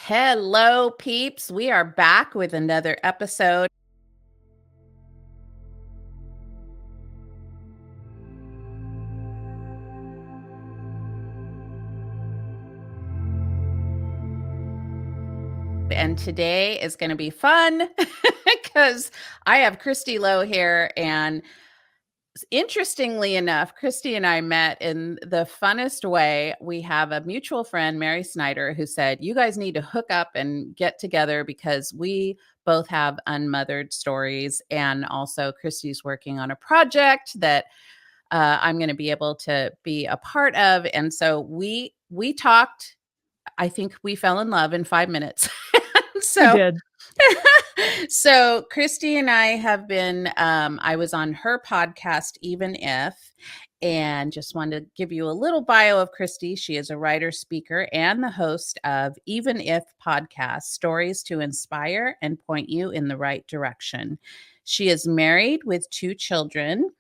Hello, peeps. We are back with another episode. And today is going to be fun because I have Kristi Lowe here. And interestingly enough, Kristi and I met in the funnest way. We have a mutual friend, Mary Snyder, who said, you guys need to hook up and get together because we both have unmothered stories. And also Kristi's working on a project that I'm going to be able to be a part of. And so we talked. I think we fell in love in 5 minutes. We did. So Kristi and I have been, I was on her podcast, Even If, and just wanted to give you a little bio of Kristi. She is a writer, speaker, and the host of Even If podcast, stories to inspire and point you in the right direction. She is married with 2 children.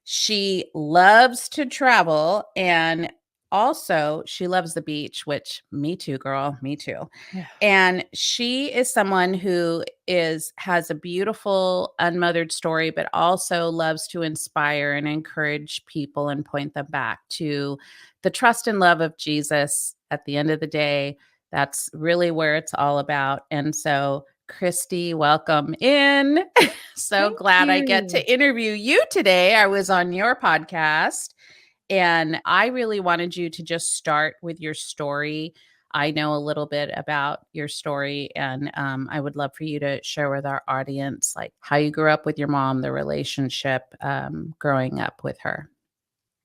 She loves to travel, and also she loves the beach, which me too, girl, me too. Yeah. And she is someone who has a beautiful unmothered story, but also loves to inspire and encourage people and point them back to the trust and love of Jesus. At the end of the day, that's really where it's all about. And so Kristi, welcome in. So Thank glad I you. get to interview you today. I was on your podcast and I really wanted you to just start with your story. I know a little bit about your story, and I would love for you to share with our audience, like how you grew up with your mom, the relationship growing up with her.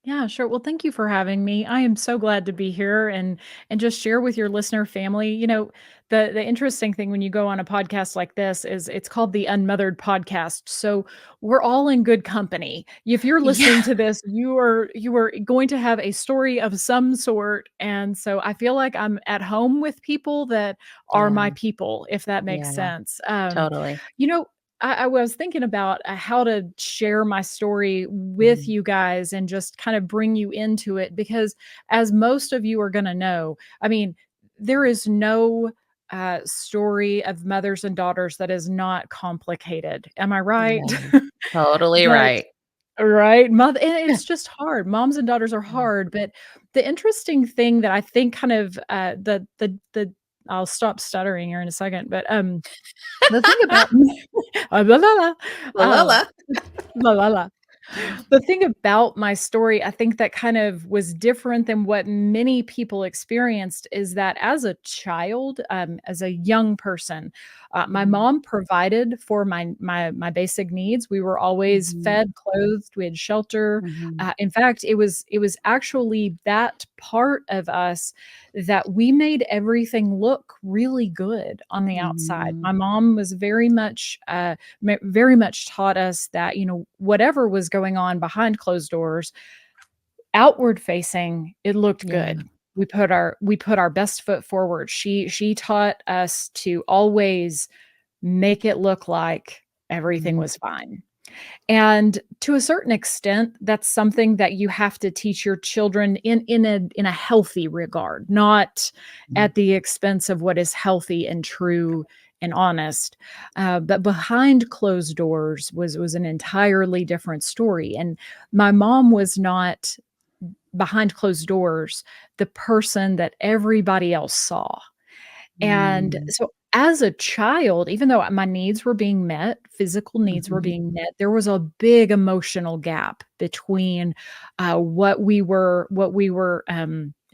Yeah, sure. Well, thank you for having me. I am so glad to be here and just share with your listener family. You know, the interesting thing when you go on a podcast like this is it's called the Unmothered Podcast. So we're all in good company. If you're listening to this, you are going to have a story of some sort. And so I feel like I'm at home with people that are my people, if that makes sense. Totally. You know, I was thinking about how to share my story with you guys and just kind of bring you into it, because as most of you are going to know, I mean, there is no story of mothers and daughters that is not complicated. Am I right? Yeah, totally right. Right. Mother, and it's just hard. Moms and daughters are hard. But the interesting thing that I think kind of the I'll stop stuttering here in a second. But the thing about la la la, La, la. la la la. The thing about my story, I think that kind of was different than what many people experienced, is that as a child, as a young person, my mom provided for my basic needs. We were always fed, clothed, we had shelter. In fact, it was actually that part of us that we made everything look really good on the outside. My mom was very much taught us that, you know, whatever was going on behind closed doors, outward facing, it looked good. We put our best foot forward. She taught us to always make it look like everything was fine. And to a certain extent, that's something that you have to teach your children in a healthy regard, not at the expense of what is healthy and true and honest. But behind closed doors was an entirely different story. And my mom was not behind closed doors the person that everybody else saw. And so as a child, even though my needs were being met, physical needs were being met, there was a big emotional gap between what we were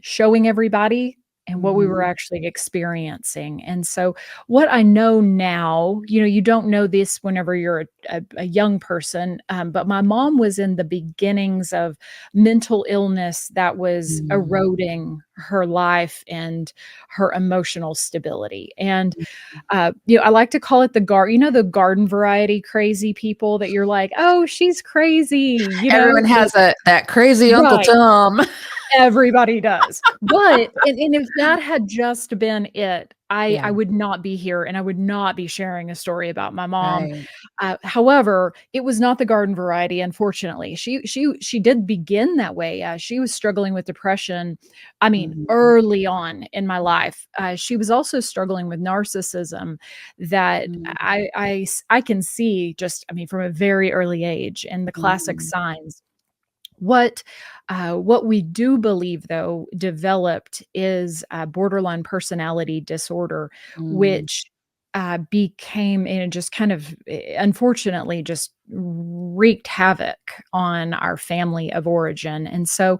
showing everybody and what we were actually experiencing. And so what I know now, you know, you don't know this whenever you're a young person, but my mom was in the beginnings of mental illness that was eroding her life and her emotional stability. And, you know, I like to call it the garden variety crazy people that you're like, oh, she's crazy. You know, everyone has that crazy Uncle Tom. Everybody does. But and if that had just been it, I Yeah, would not be here, and I would not be sharing a story about my mom. right. However, it was not the garden variety, unfortunately. She did begin that way. She was struggling with depression, I mean, Mhm, early on in my life. She was also struggling with narcissism that mm, I can see just, I mean, from a very early age and the classic mhm, signs. What we do believe, though, developed is borderline personality disorder, mm, which became and just kind of, unfortunately, just wreaked havoc on our family of origin. And so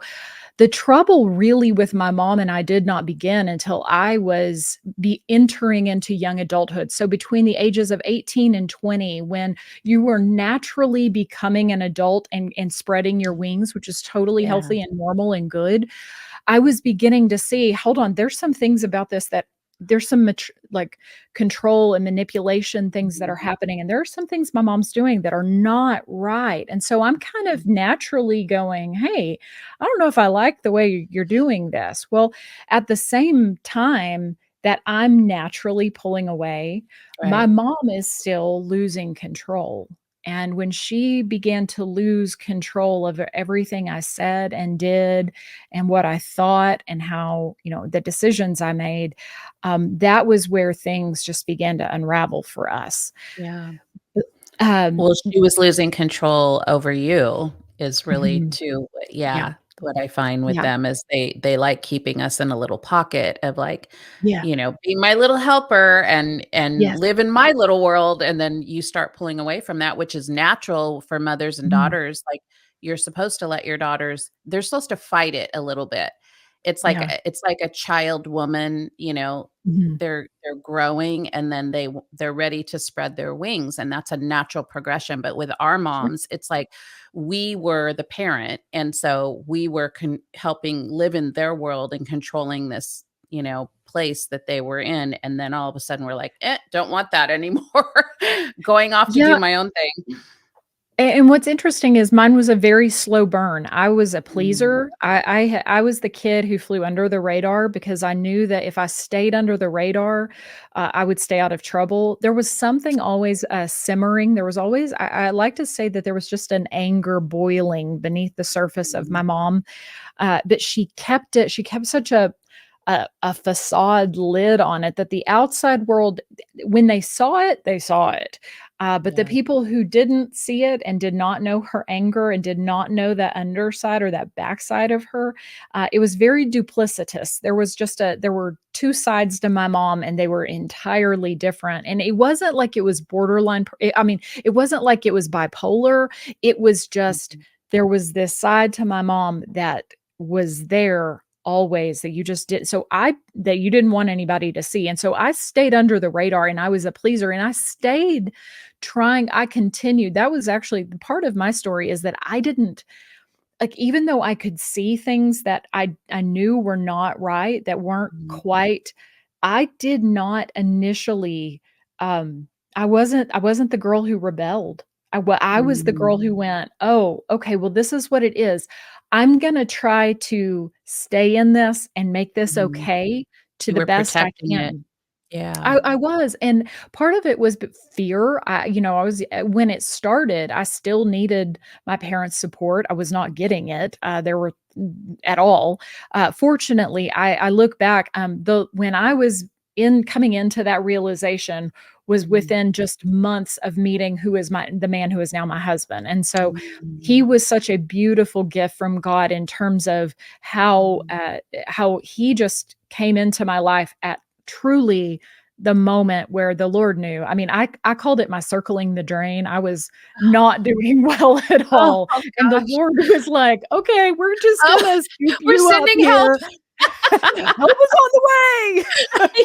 the trouble really with my mom and I did not begin until I was be entering into young adulthood. So between the ages of 18 and 20, when you were naturally becoming an adult and spreading your wings, which is totally yeah, healthy and normal and good, I was beginning to see, hold on, there's some things about this that there's some like control and manipulation things that are mhm, happening. And there are some things my mom's doing that are not right. And so I'm kind of naturally going, hey, I don't know if I like the way you're doing this. Well, at the same time that I'm naturally pulling away, my right. mom is still losing control. And when she began to lose control of everything I said and did, and what I thought and how, the decisions I made, that was where things just began to unravel for us. Yeah. Um, Well, she was losing control over you is really mhm, too yeah, yeah, what I find with yeah, them is they like keeping us in a little pocket of, like, yeah, be my little helper and yes, live in my little world, and then you start pulling away from that, which is natural for mothers and mhm, daughters, like, you're supposed to let your daughters they're supposed to fight it a little bit. yeah, It's like a child woman, mhm, they're growing and then they're ready to spread their wings, and that's a natural progression. But with our sure, moms, it's like we were the parent, and so we were helping live in their world and controlling this place that they were in, and then all of a sudden we're like, don't want that anymore. Going off to do yeah. my own thing. And what's interesting is mine was a very slow burn. I was a Mm, pleaser. I was the kid who flew under the radar because I knew that if I stayed under the radar, I would stay out of trouble. There was something always simmering. There was always, I like to say that there was just an anger boiling beneath the surface of mm, my mom, but she kept it. She kept such a facade lid on it that the outside world, when they saw it, they saw it. But the yeah. people who didn't see it and did not know her anger and did not know that underside or that backside of her, it was very duplicitous. There were two sides to my mom, and they were entirely different. And it wasn't like it was borderline. I mean, it wasn't like it was bipolar. It was just Mhm, there was this side to my mom that was there always that you just did so I that you didn't want anybody to see. And so I stayed under the radar and I was a pleaser and I stayed trying. I continued. That was actually the part of my story is that I didn't, like, even though I could see things that I knew were not right, that weren't mhm, quite, I did not initially, um, I wasn't the girl who rebelled. I was the mm, girl who went, "Oh, okay, well, this is what it is. I'm gonna try to stay in this and make this mhm. okay to You the were best I protecting it. can." Yeah. I was, and part of it was fear. I was when it started, I still needed my parents' support. I was not getting it. There were at all. Fortunately, I look back. The when I was in coming into that realization was Mhm, within just months of meeting who is the man who is now my husband, and so he mm, was such a beautiful gift from God in terms of mhm. how he just came into my life at truly the moment where the Lord knew. I mean, I called it my circling the drain. I was not doing well at Oh, all, oh and the gosh. Lord was like, "Okay, we're just Oh, gonna scoop we're you up sending help. here. Help is on the way."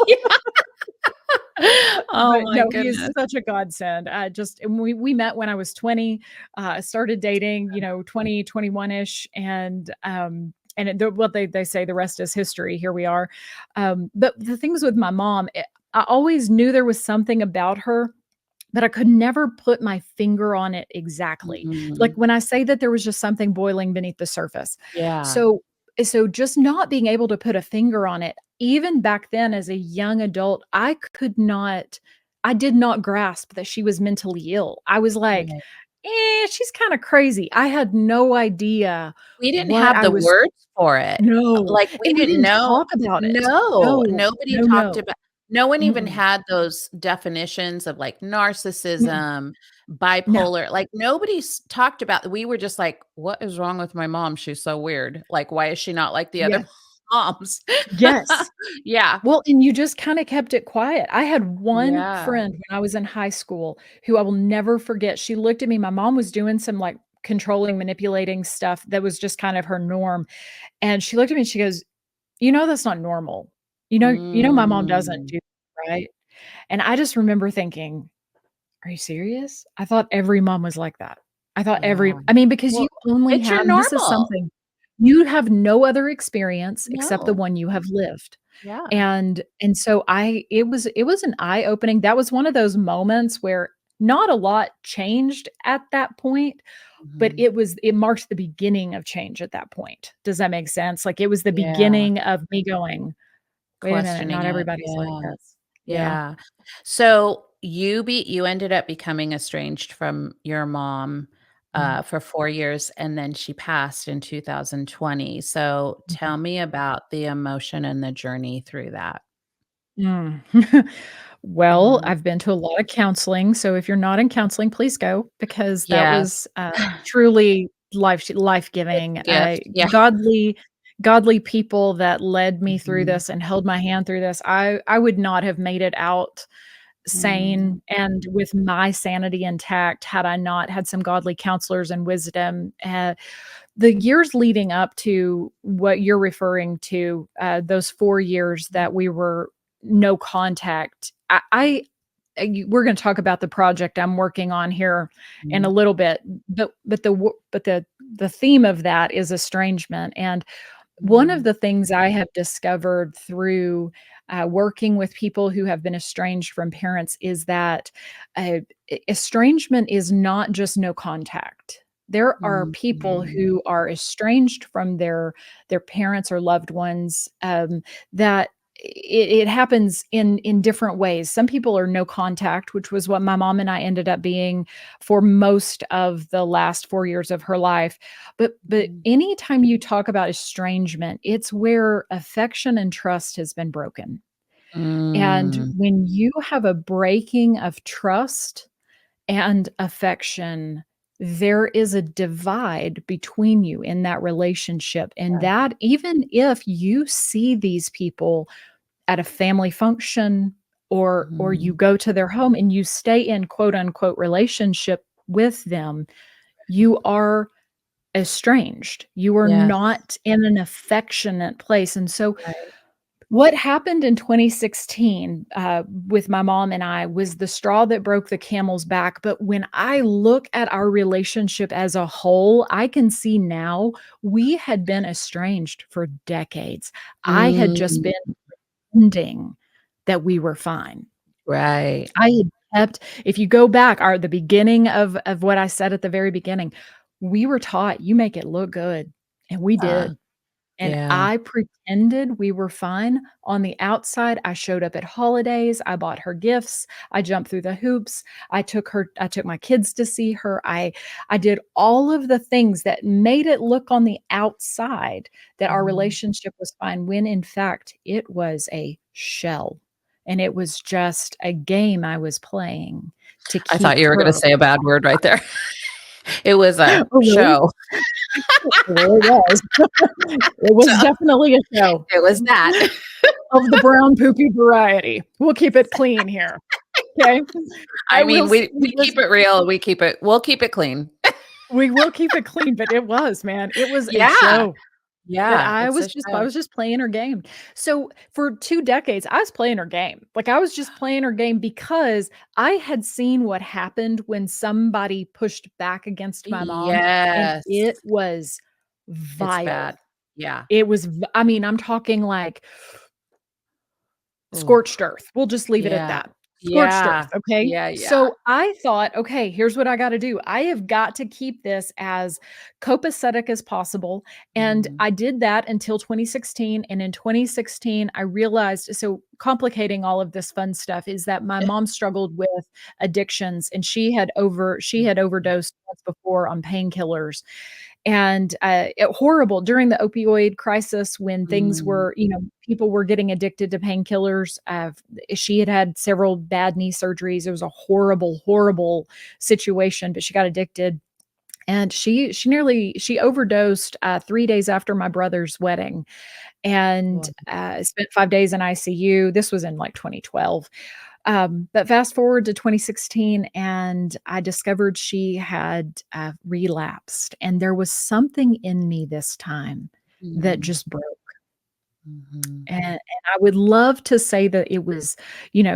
Yeah. Oh But my no, he is goodness. such a godsend. Just and we met when I was 20, started dating, 20, 21-ish, and what they say the rest is history. Here we are. But the things with my mom, I always knew there was something about her, but I could never put my finger on it exactly. Like Mhm. when I say that there was just something boiling beneath the surface. Yeah. So so just not being able to put a finger on it, even back then as a young adult, I did not grasp that she was mentally ill. I was like, Right. she's kinda crazy. I had no idea We didn't what have I the was. words for it. No, Like, we and we didn't didn't know. talk about it. No, No, nobody no, talked no. about. No one even Mm-mm. had those definitions of, like, Mm-mm. narcissism, No. bipolar, like, nobody talked about. We were just like, "What is wrong with my mom? She's so weird. Like, why is she not like the other Yeah. moms?" Yes. Yeah. Well, and you just kinda kept it quiet. I had one Yeah. friend when I was in high school who I will never forget. She looked at me, my mom was doing some, like, controlling, manipulating stuff that was just kind of her norm, and she looked at me and she goes, "You know that's not normal. You know my mom doesn't Mm. do that, right?" And I just remember thinking, "Are you serious?" I thought every mom was like that. Yeah. I mean, because you Well, only it's your have, and this is normal. something, you have no other experience except the No. one you have lived. Yeah. And so it was an eye-opening, that was one of those moments where not a lot changed at that point, but Mhm. it marked the beginning of change at that point. Does that make sense? Like, it was the Yeah. beginning of me going, "Wait a minute, Questioning not it. everybody's like Yeah. this." Yeah. Yeah. So you ended up becoming estranged from your mom, Mm, for 4 years, and then she passed in 2020. So mhm. tell me about the emotion and the journey through that. Mm. Well, Mhm. I've been to a lot of counseling, so if you're not in counseling, please go because that Yes. was, truly life-giving, It's a gift. Yeah. godly people that led me through Mhm. this and held my hand through this. I would not have made it out Mm. sane and with my sanity intact had I not had some godly counselors and wisdom. The years leading up to what you're referring to, those 4 years that we were no contact, we're gonna talk about the project I'm working on here in a Mhm. little bit, but the theme of that is estrangement, and one of Mm. the things I have discovered through, working with people who have been estranged from parents is that, estrangement is not just no contact. There are Mm. people Mhm. who are estranged from their parents or loved ones, that it happens in different ways. Some people are no contact, which was what my mom and I ended up being for most of the last 4 years of her life. But Mhm. anytime you talk about estrangement, it's where affection and trust has been broken. And Mm. when you have a breaking of trust and affection, there is a divide between you in that relationship. And Yeah. that even if you see these people at a family function or you Mhm. go to their home and you stay in quote unquote relationship with them, you are estranged. You are Yes. not in an affectionate place, and so Right. what happened in 2016, with my mom and I was the straw that broke the camel's back, but when I look at our relationship as a whole, I can see now we had been estranged for decades. I had just Mm. been pretending that we were fine. Right. I had kept if you go back, the beginning of what I said at the very beginning, we were taught, "You make it look good," and we Uh, did, and yeah. I pretended we were fine. On the outside, I showed up at holidays, I bought her gifts, I jumped through the hoops, I took my kids to see her, I did all of the things that made it look on the outside that our Mhm. relationship was fine, when in fact, it was a shell, and it was just a game I was playing to I thought keep you were gonna her. say a bad word right there. It was a Oh, really? show. Well, it was. It So, was definitely a show. it was that. Of the brown poopy variety. We'll keep it clean here, okay? I I will mean, say we keep it real, we'll keep it clean. we will keep it clean, but it was, man, it was a Yeah. show that Yeah, it's a I show. was just playing her game. So, for 2 decades, I was playing her game. Like, I was just playing her game because I had seen what happened when somebody pushed back against my mom, and Yes. it was It's vile. bad. Yeah. It was v I mean, I'm talking, like, Ooh. scorched earth. We'll just leave it at Yeah. that. Scorched earth, Yeah. okay? Yeah, yeah. So I thought, "Okay, here's what I gotta do. I have got to keep this as copacetic as possible," and Mhm. I did that until 2016, and in 2016, I realized so complicating all of this fun stuff is that my mom struggled with addictions, and she had overdosed once before on painkillers, and, horrible during the opioid crisis when things Mm. were people were getting addicted to painkillers, she had had several bad knee surgeries. It was a horrible, horrible situation, but she got addicted, and she overdosed, 3 days after my brother's wedding, and, Wow. spent 5 days in ICU. This was in, like, 2012. But fast forward to 2016, and I discovered she had, relapsed, and there was something in me this time that Mhm. just broke. Mhm. And I would love to say that it was,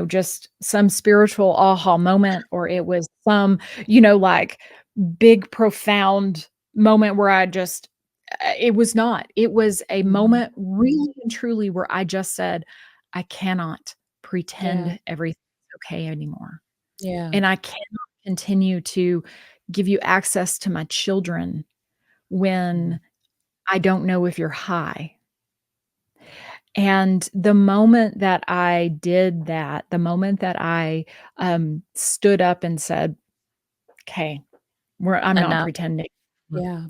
just some spiritual aha moment, or it was some, like, big profound moment where I just it was not. It was a Mhm. moment really and truly where I just said, "I cannot Yeah. pretend everything's okay anymore, Yeah. and I cannot continue to give you access to my children Mhm. when I don't know if you're high." And the moment that I did that, the moment that I, stood up and said, "Okay, I'm not Enough. pretending." Yeah.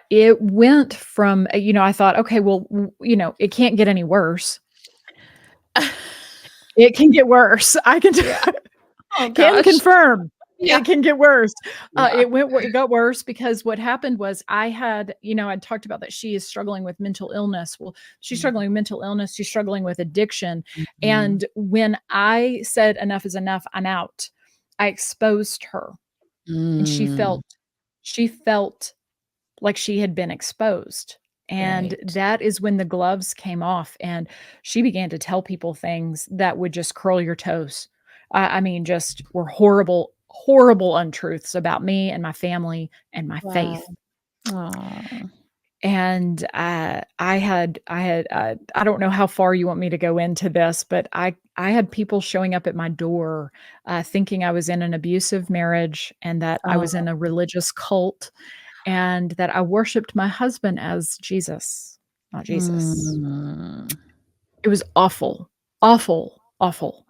It went from, I thought, "Okay, well, it can't get any worse. It can get worse. I can Yeah. Oh can gosh. confirm Yeah. it can get worse." Yeah. It got worse because what happened was I had, I'd talked about that she is struggling with mental illness. Well, she's Mhm. struggling with mental illness, she's struggling with addiction, Mhm. and when I said, "Enough is enough, I'm out," I exposed her, and Mm. she felt like she had been exposed, and Right. that is when the gloves came off, and she began to tell people things that would just curl your toes. I mean, just were horrible, horrible untruths about me and my family and my Wow. faith, Aw. and, I don't know how far you want me to go into this, but I had people showing up at my door, thinking I was in an abusive marriage and that I was Oh. in a religious cult, and that I worshiped my husband as Jesus, not Jesus. Mm. It was awful, awful, awful.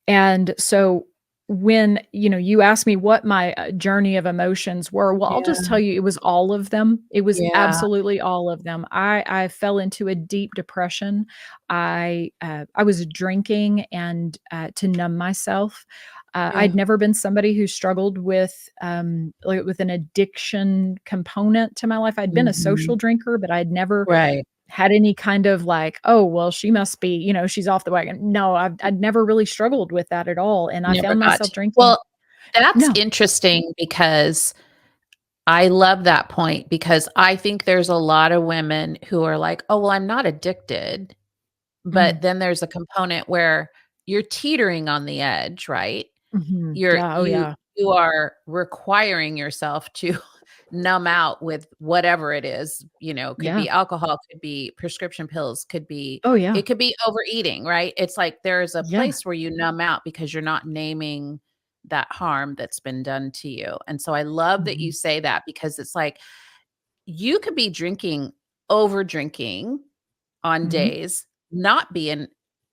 And so when, you asked me what my, journey of emotions were, well, I'll just Yeah. tell you it was all of them. It was Yeah. absolutely all of them. I fell into a deep depression. I was drinking and, to numb myself. Yeah. I'd never been somebody who struggled with, like, with an addiction component to my life. I'd been a Mhm. social drinker, but I'd never Right. had any kind of like, "Oh, well, she must be, she's off the wagon." No, I'd never really struggled with that at all, and I Never found got myself to drinking. well, that's No. interesting because I love that point because I think there's a lot of women who are like, "Oh, well, I'm not addicted." But Mm. then there's a component where you're teetering on the edge, right? Mhm. You're Yeah, oh, you yeah. you are requiring yourself to numb out with whatever it is, could Yeah. be alcohol, could be prescription pills, Oh, yeah. it could be overeating, right? It's like there's a Yeah. place where you numb out because you're not naming that harm that's been done to you. And so I love that you Mhm. say that because it's like you could be over drinking on Mhm. days, not being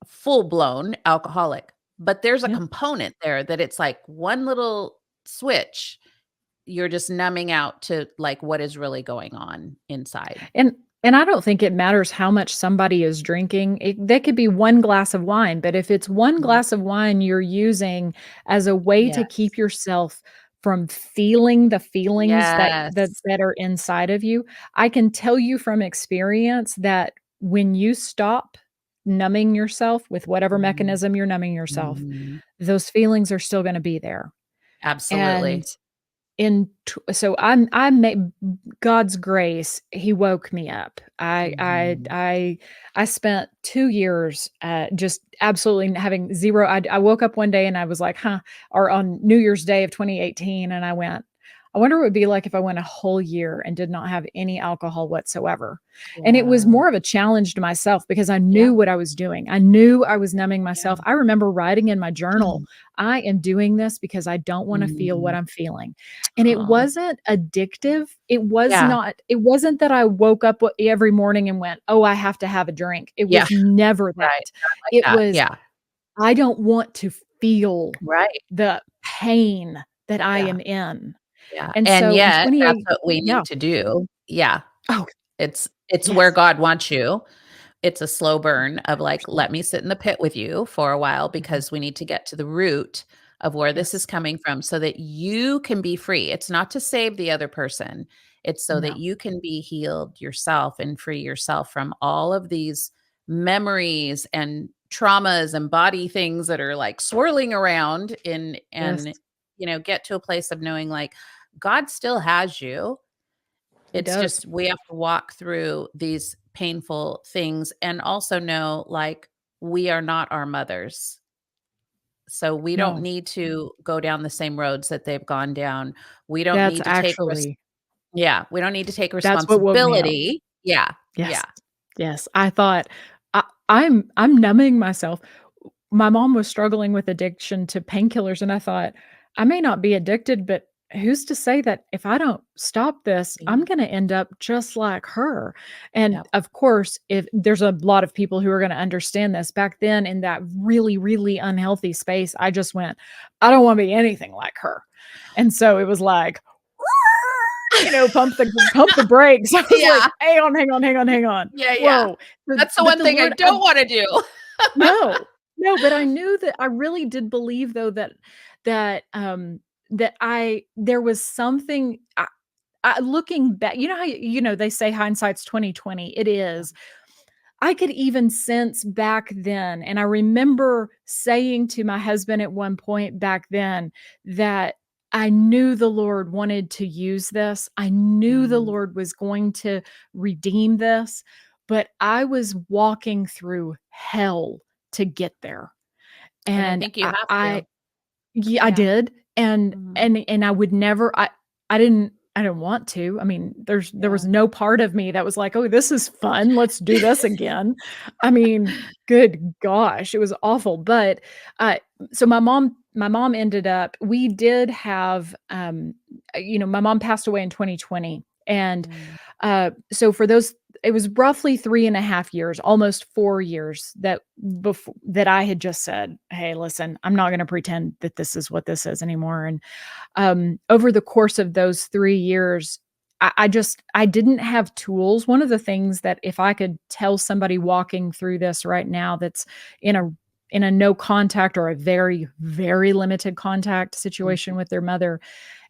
full blown alcoholic, but there's a Yeah. component there that it's like one little switch, you're just numbing out to like what is really going on inside. And and I don't think it matters how much somebody is drinking. That could be 1 glass of wine, but if it's 1 Mhm. glass of wine you're using as a way to Yes. keep yourself from feeling the feelings Yes. that are inside of you, I can tell you from experience that when you stop numbing yourself with whatever Mhm. mechanism you're numbing yourself, Mhm. those feelings are still gonna be there. And Absolutely. so I made God's grace, he woke me up. Mhm. I spent 2 years, just absolutely having 0. I woke up one day and I was like, "Huh," or on New Year's Day of 2018, and I went, I wonder what it would be like if I went a whole year and did not have any alcohol whatsoever. And it was Yeah. more of a challenge to myself because I Yeah. knew what I was doing. I knew I was numbing Yeah. myself. I remember writing in my journal, I am doing this because I don't want to feel what Mm. I'm feeling. And it Oh, wasn't addictive. It was yeah. not, it wasn't that I woke up every morning and went, oh, I have to have a drink. It Yeah. was never Right. that. Not like It that. was, Yeah. I don't want to feel Right. the pain that I Yeah. am in. Yeah. And And so in yet, that's 28, what we yeah. need to do. Yeah. Oh, It's where yes. God wants you. It's a slow burn of like, 100%. let me sit in the pit with you for a while Mhm. because we need to get to the root of where this is Yes. coming from so that you can be free. It's not to save the other person. It's so that No. you can be healed yourself and free yourself from all of these memories and traumas and body things that are like swirling around in Yes, and get to a place of knowing like God still has you. he It's does. just we have to walk through these painful things and also know, like, we are not our mothers. So we don't No, need to go down the same roads that they've gone down. We don't that's need to take actually yeah, we don't need to take that's what woke me up. responsibility. Yeah, Yes. yeah, Yes. I thought I'm numbing myself. My mom was struggling with addiction to painkillers, and I thought, I may not be addicted, but who's to say that if I don't stop this, I'm yeah, gonna end up just like her. And yep, of course, if there's a lot of people who are gonna understand this. Back then in that really, really unhealthy space, I just went, I don't wanna be anything like her. And so it was like, pump the brakes. I was like, yeah, hang on, hang on, hang on, hang on. yeah, yeah. Whoa. But That's the but one the thing I Lord, don't wanna do. no, no, but I knew that I really did believe though that that there was something looking back, you know how they say hindsight's 2020. It is. I could even sense back then, and I remember saying to my husband at one point back then that I knew the Lord wanted to use this. I knew the Mm, Lord was going to redeem this, but I was walking through hell to get there. and I And think you have I to. yeah, I Yeah. did, and Mhm. and I would never I didn't want to. I mean, there was Yeah. no part of me that was like, "Oh, this is fun. Let's do this again." I mean, good gosh, it was awful, but, uh, so my mom ended up we did have, my mom passed away in 2020, and Mm, so for those it was roughly 3.5 years, almost 4 years that I had just said, "Hey, listen, I'm not gonna pretend that this is what this is anymore," and, over the course of those 3 years, I didn't have tools. One of the things that if I could tell somebody walking through this right now that's in a in a no contact or a very, very limited contact situation mhm, with their mother,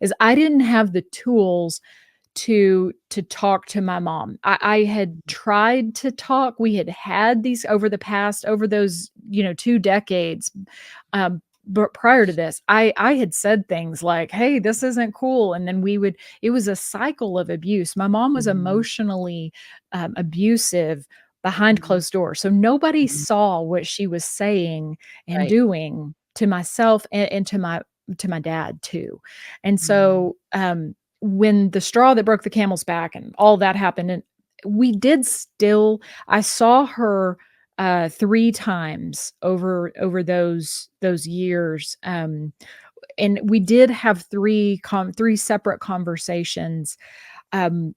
is I didn't have the tools to talk to my mom. I had tried to talk. We had these over those, 2 decades, but prior to this, I had said things like, "Hey, this isn't cool," and then it was a cycle of abuse. My mom was mhm, emotionally, abusive behind mhm, closed doors, so nobody mhm. saw what she was saying and Right. doing to myself and to my dad too. And Mm, so, when the straw that broke the camel's back and all that happened, and we did still I saw her 3 times over those years, and we did have 3 separate conversations, um,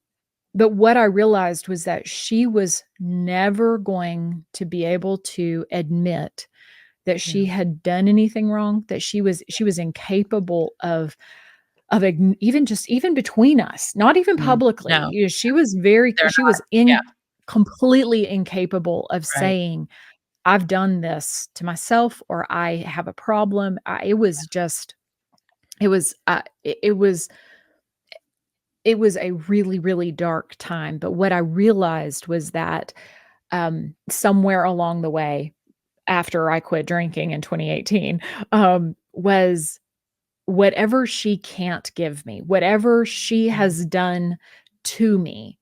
but what I realized was that she was never going to be able to admit that she yeah. had done anything wrong, that she was incapable even between us, not even Mm. publicly, No, they're she not. was in Yeah, completely incapable of right. saying, "I've done this to myself," or "I have a problem." It was just it was a really, really dark time, but what I realized was that, somewhere along the way, after I quit drinking in 2018, was whatever she can't give me, whatever she Mm, has done to me,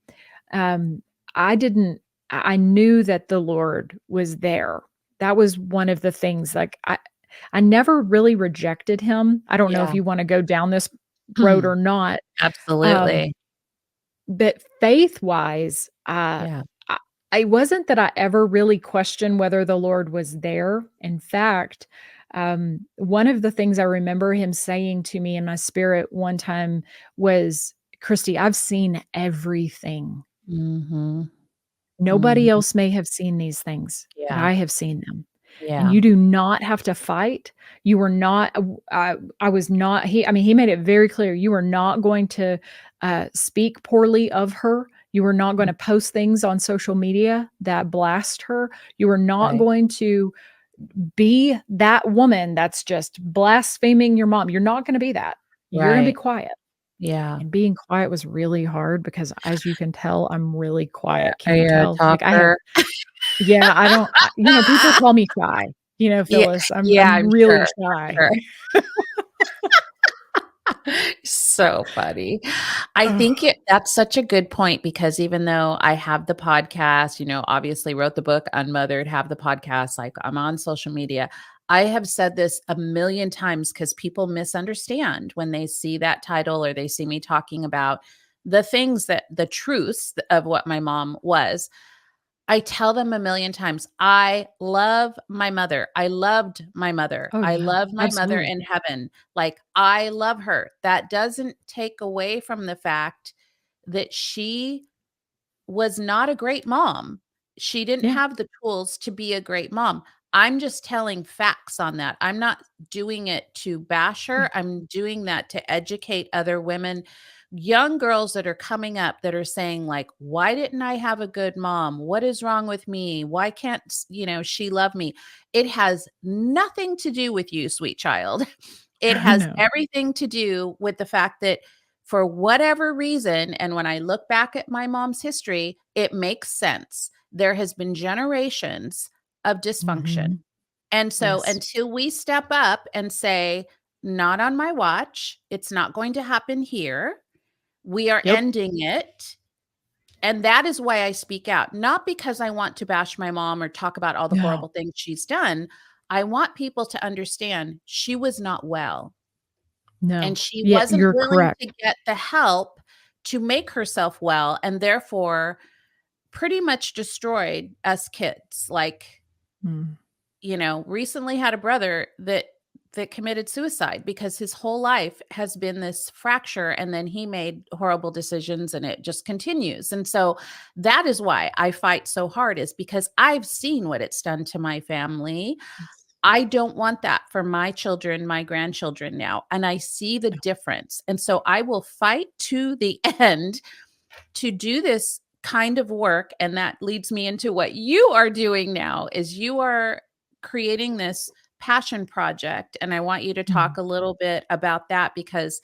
um, I didn't I knew that the Lord was there. That was one of the things, like, I never really rejected him. I don't know if yeah. you wanna go down this wrote or not. Um, Absolutely. but faith-wise, Yeah. I it wasn't that I ever really questioned whether the Lord was there. In fact, one of the things I remember him saying to me in my spirit one time was, "Kristi, I've seen everything. Mhm. Nobody Mhm. else may have seen these things, but Yeah. I have seen them. And Yeah. you do not have to fight. You were not I was not I mean, he made it very clear, you are not going to, speak poorly of her. You are not Mm, gonna post things on social media that blast her. You are not right. going to be that woman that's just blaspheming your mom. You're not gonna be that. You're gonna be Right. quiet." Yeah. And being quiet was really hard because, as you can tell, I'm really quiet. Are Can you you a tell? Like, I have talker? yeah, I don't people call me shy, Yeah, Phyllis. yeah, I'm I'm really sure, shy. sure. So funny. I Ugh. think that's such a good point because even though I have the podcast, obviously wrote the book Unmothered, have the podcast, like I'm on social media. I have said this a million times because people misunderstand when they see that title or they see me talking about the truths of what my mom was. I tell them a million times, I love my mother. I loved my mother. Oh, I yeah, love my mother absolutely. in heaven. Like, I love her. That doesn't take away from the fact that she was not a great mom. She didn't Yeah. have the tools to be a great mom. I'm just telling facts on that. I'm not doing it to bash Yeah. her. I'm doing that to educate other women, young girls that are coming up that are saying like, "Why didn't I have a good mom? What is wrong with me? Why can't, she love me?" It has nothing to do with you, sweet child. It has No. everything to do with the fact that for whatever reason, and when I look back at my mom's history, it makes sense. There has been generations of dysfunction. Mhm. And so Yes. until we step up and say, not on my watch, it's not going to happen here. We are Yep. ending it. And that is why I speak out, not because I want to bash my mom or talk about all the No. horrible things she's done. I want people to understand she was not well. And No. she Yeah, wasn't you're willing to correct. get the help to make herself well, and therefore pretty much destroyed us kids. Like, Mm. recently had a brother that committed suicide because his whole life has been this fracture and then he made horrible decisions and it just continues. And so that is why I fight so hard, is because I've seen what it's done to my family. Yes. I don't want that for my children, my grandchildren now. And I see the No. difference. And so I will fight to the end to do this kind of work. And that leads me into what you are doing now is you are creating this passion project. And I want you to talk Mhm. a little bit about that because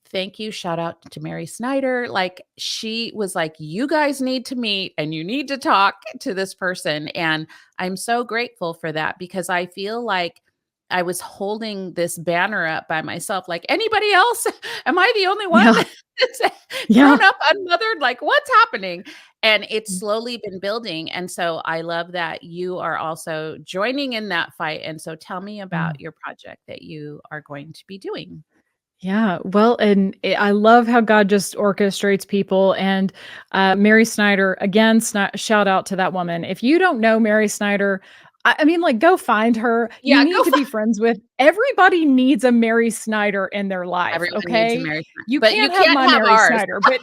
thank you. Shout out to Mary Snyder. Like, she was like, you guys need to meet and you need to talk to this person. And I'm so grateful for that because I feel like I was holding this banner up by myself. Like, anybody else? Am I the only one Yeah. that's Yeah. grown up unmothered? Like, what's happening? And it's slowly been building. And so I love that you are also joining in that fight. And so tell me Mm. about your project that you are going to be doing. Yeah, well, and I love how God just orchestrates people. And Mary Snyder, again, shout out to that woman. If you don't know Mary Snyder, I mean, like, go find her. You Yeah, need to be friends with. Everybody needs a Mary Snyder in their life. everyone needs a Okay, marriage, you but you can't have can't my have Mary ours. Snyder, but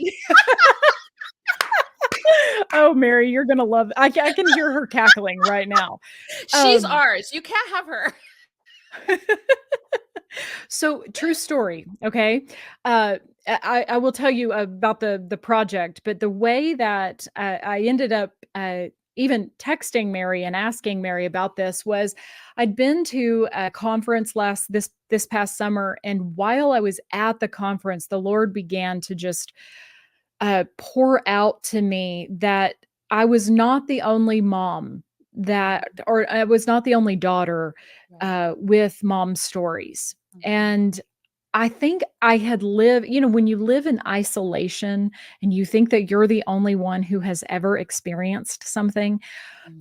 oh, Mary, you're gonna love. I can hear her cackling right now. She's Um, ours. You can't have her. So, true story, okay? I will tell you about the project, but the way that I ended up even texting Mary and asking Mary about this was I'd been to a conference this past summer, and while I was at the conference, the Lord began to just pour out to me that I was not the only mom or I was not the only daughter Right. with mom stories. Mhm, And I think I had when you live in isolation and you think that you're the only one who has ever experienced something.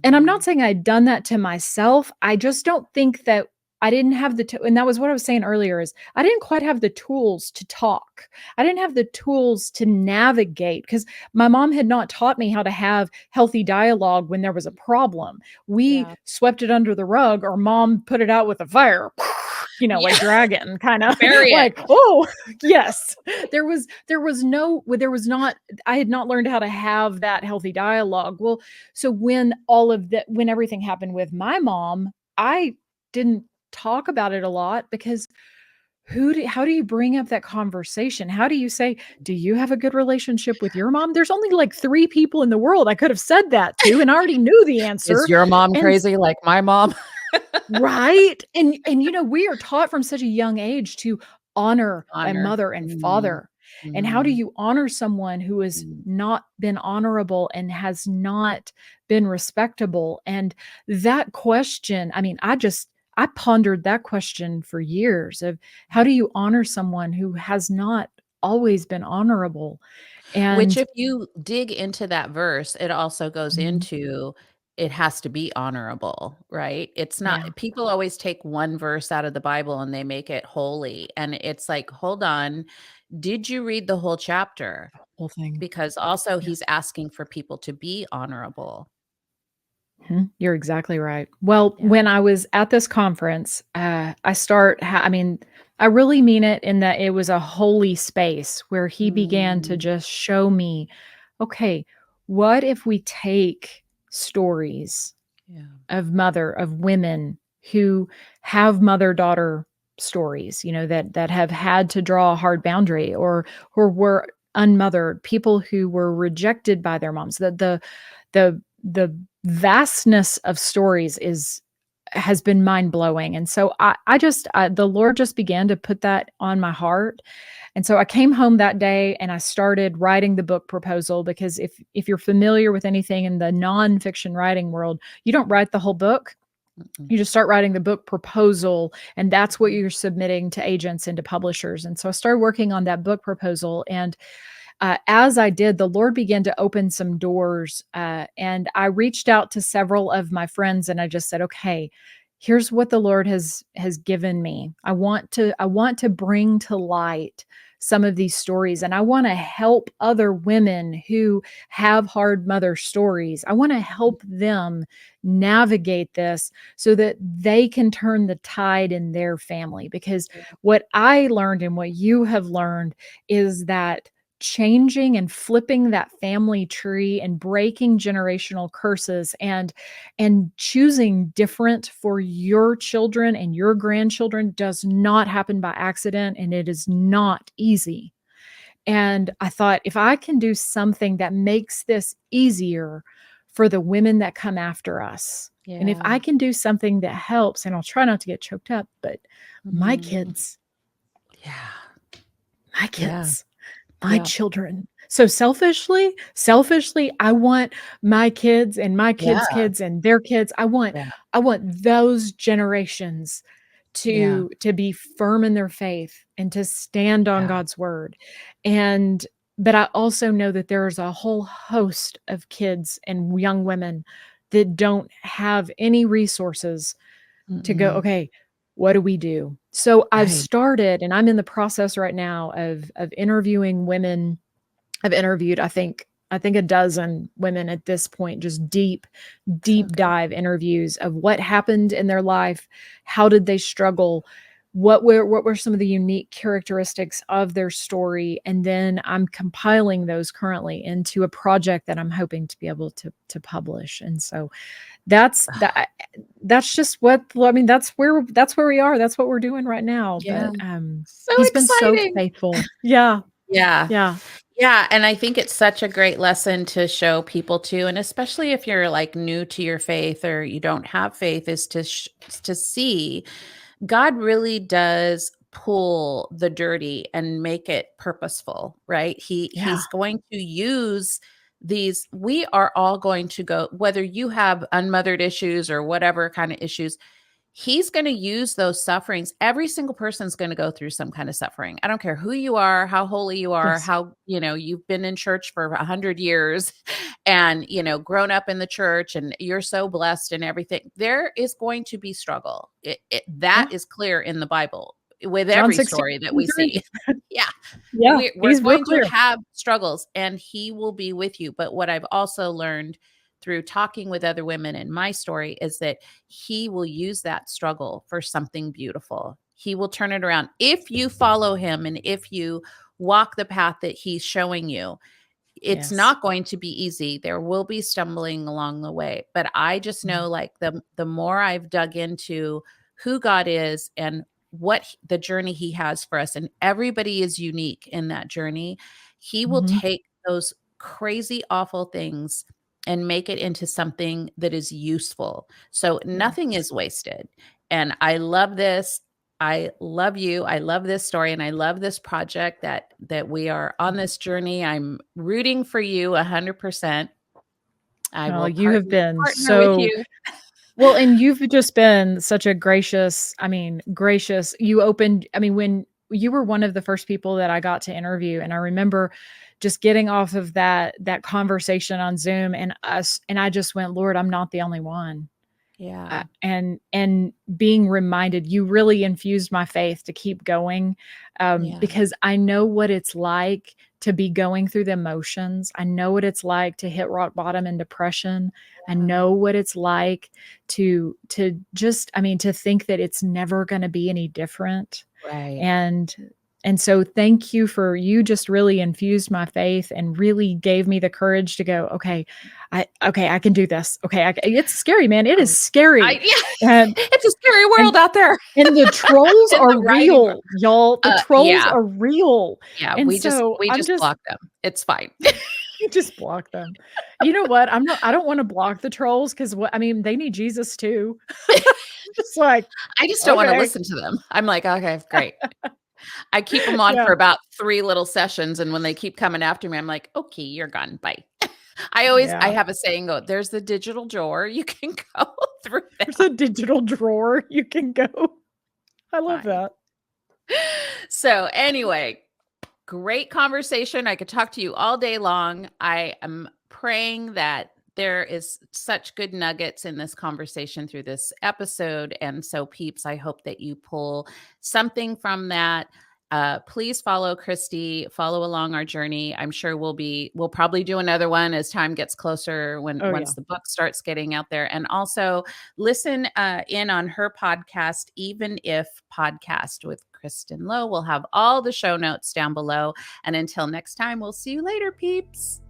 And I'm not mhm. saying I'd done that to myself. I just don't think that I didn't have and that was what I was saying earlier, is I didn't quite have the tools to talk. I didn't have the tools to navigate, because my mom had not taught me how to have healthy dialogue when there was a problem. We Yeah. swept it under the rug, or mom put it out with a fire, like Yeah. dragon kind of Bury it. like, oh, yes. There was not, I had not learned how to have that healthy dialogue. Well, so when everything happened with my mom, I didn't talk about it a lot, because how do you bring up that conversation? How do you say, do you have a good relationship with your mom? There's only like 3 people in the world I could have said that to, and I already knew the Is answer. your mom And crazy like my mom? right. And we are taught from such a young age to honor thy Honor. mother and Mhm. father. And how do Mhm. you honor someone who has Mm. not been honorable and has not been respectable? And that question, I mean, I pondered that question for years, of how do you honor someone who has not always been honorable? Which And if you dig into that verse, it also goes Mhm. into it has to be honorable, right? It's not Yeah, people always take one verse out of the Bible and they make it holy, and it's like, "Hold on, did you read the whole chapter?" whole thing. Because also Yeah. he's asking for people to be honorable. Mhm, you're exactly right. Well, Yeah. when I was at this conference, I mean, I really mean it in that it was a holy space where he began to Mm. just show me, okay, what if we take stories Yeah. of women who have mother-daughter stories, that have had to draw a hard boundary, or were unmothered, people who were rejected by their moms. The vastness of stories has been mind-blowing. And so the Lord just began to put that on my heart. And so I came home that day and I started writing the book proposal, because if you're familiar with anything in the nonfiction writing world, you don't write the whole book. Mm-mm. You just start writing the book proposal, and that's what Mhm. you're submitting to agents and to publishers. And so I started working on that book proposal. And as I did, the Lord began to open some doors. And I reached out to several of my friends, and I just said, okay, here's what the Lord has given me. I want to bring to light some of these stories, and I want to help other women who have hard mother stories. I want to help them navigate this so that they can turn the tide in their family. Because what I learned and what you have learned is that changing and flipping that family tree and breaking generational curses, and choosing different for your children and your grandchildren, does not happen by accident, and it is not easy. And I thought, if I can do something that makes this easier for the women that come after us, and if Yeah. I can do something that helps, and I'll try not to get choked up, but my Mhm. kids, Yeah. my Yeah. kids, my Yeah. children. So selfishly, I want my kids and my Yeah. kids' kids and their kids. Yeah. I want those generations Yeah. to be firm in their faith and to stand on Yeah. God's word. And but I also know that there's a whole host of kids and young women that don't have any resources to go, Mm-mm. okay, what do we do? So I've Right. started, and I'm in the process right now of interviewing women. I've interviewed, I think a dozen women at this point, just So deep good. dive interviews of what happened in their life, how did they struggle, what were some of the unique characteristics of their story, and then I'm compiling those currently into a project that I'm hoping to be able to publish. And so that's that that's just what I mean, that's where we are. That's what we're doing right now. Yeah. But So he's been so exciting. faithful. Yeah. Yeah. Yeah. Yeah, and I think it's such a great lesson to show people too, and especially if you're like new to your faith or you don't have faith, is to see God really does pull the dirty and make it purposeful, right? Yeah. He's going to use these. We are all going to go, whether you have unmothered issues or whatever kind of issues, he's going to use those sufferings. Every single person's going to go through some kind of suffering. I don't care who you are, how holy you are, Yes. how, you've been in church for 100 years. and, grown up in the church and you're so blessed and everything, there is going to be struggle. That Yeah. is clear in the Bible with John every 16, story that we 3. see. Yeah. Yeah, We're he's real going to clear. have struggles and he will be with you. But what I've also learned through talking with other women in my story is that he will use that struggle for something beautiful. He will turn it around. If you follow him and if you walk the path that he's showing you, it's Yes. not going to be easy. There will be stumbling along the way. But I just know, like, the more I've dug into who God is and the journey he has for us, and everybody is unique in that journey, he will Mhm. take those crazy, awful things and make it into something that is useful. So nothing Yes. is wasted. And I love this. I love you. I love this story and I love this project that we are on this journey. I'm rooting for you 100%. I Oh, will you have been partner with so you. well, and you've just been such a gracious you opened when you were one of the first people that I got to interview, and I remember just getting off of that conversation on Zoom and I just went, "Lord, I'm not the only one." Yeah. And being reminded, you really infused my faith to keep going, Yeah. because I know what it's like to be going through the emotions. I know what it's like to hit rock bottom in depression. I know what it's like to just, to think that it's never going to be any different. Right. And and so thank you for you just really infused my faith and really gave me the courage to go, okay, I can do this. Okay, it's scary, man. It is scary. Yeah. And It's a scary and world out there. and the trolls In are the writing room. real, y'all. The trolls Yeah. are real. Yeah. And We just so we I'm just just block them. It's fine. you just block them. You know what? I don't want to block the trolls because they need Jesus too. Just like, I just don't want to okay. listen to them. I'm like, okay, great. I keep them on Yeah. for about 3 little sessions, and when they keep coming after me, I'm like, "Okay, you're gone. Bye." I Yeah. have a saying, go, "There's the digital drawer. You can go through There's that." a digital drawer you can go. I love Fine. that. So, anyway, great conversation. I could talk to you all day long. I am praying that there is such good nuggets in this conversation through this episode. And so, peeps, I hope that you pull something from that. Please follow Kristi, follow along our journey. I'm sure we'll probably do another one as time gets closer Oh, yeah. once the book starts getting out there. And also listen in on her podcast, Even If Podcast with Kristi Lowe. We'll have all the show notes down below. And until next time, we'll see you later, peeps.